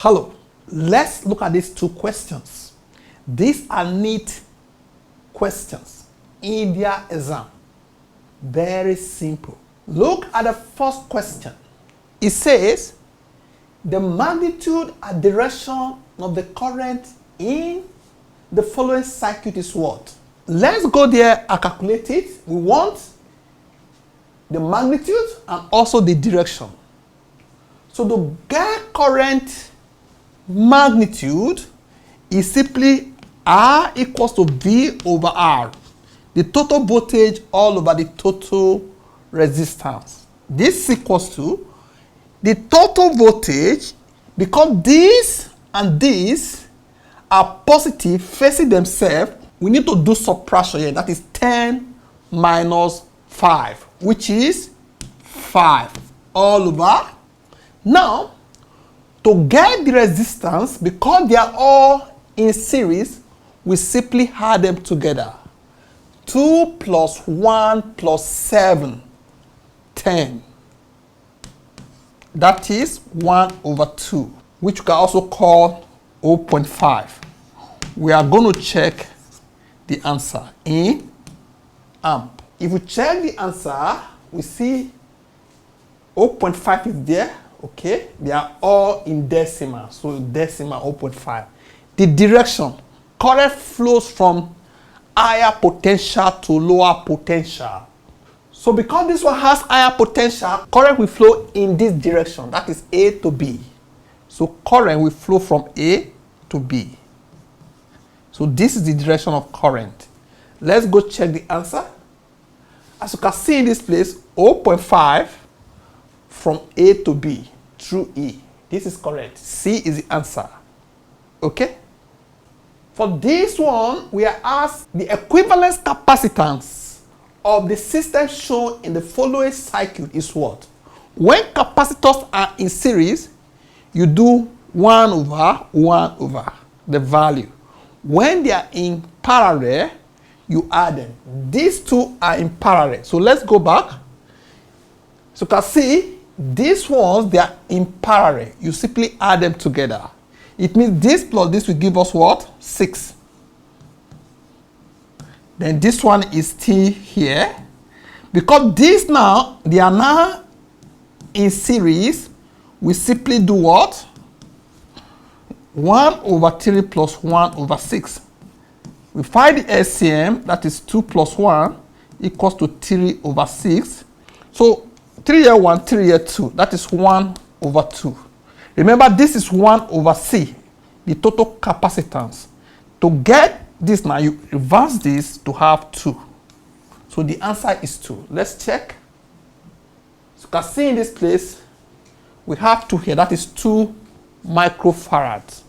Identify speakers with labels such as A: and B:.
A: Hello, let's look at these two questions. These are NEET questions in their exam. Very simple. Look at the first question. It says, the magnitude and direction of the current in the following circuit is what? Let's go there and calculate it. We want the magnitude and also the direction. So to get current magnitude is simply R equals to V over R. The total voltage all over the total resistance. This is equals to the total voltage, because this and this are positive facing themselves. We need to do subtraction here. That is 10 minus 5, which is 5 all over. Now, to get the resistance, because they are all in series, we simply add them together. 2 plus 1 plus 7, 10. That is 1 over 2, which you can also call 0.5. We are going to check the answer in amp. If we check the answer, we see 0.5 is there. Okay, they are all in decimal, so decimal 0.5. The direction, current flows from higher potential to lower potential. So because this one has higher potential, current will flow in this direction, that is A to B. So current will flow from A to B. So this is the direction of current. Let's go check the answer. As you can see in this place, 0.5 from A to B through E. This is correct. C is the answer. Okay? For this one, we are asked the equivalence capacitance of the system shown in the following circuit is what? When capacitors are in series, you do 1 over the value. When they are in parallel, you add them. These two are in parallel. So let's go back. So you can see these ones, they are in parallel. You simply add them together. It means this plus this will give us what? 6. Then this one is still here. Because these now, they are now in series, we simply do what? 1 over 3 plus 1 over 6. We find the LCM, that is 2 plus 1 equals to 3 over 6. So 3 here 1, 3 here 2, that is 1 over 2. Remember, this is 1 over C, the total capacitance. To get this now, you reverse this to have 2. So the answer is 2. Let's check. So you can see in this place, we have 2 here, that is 2 microfarads.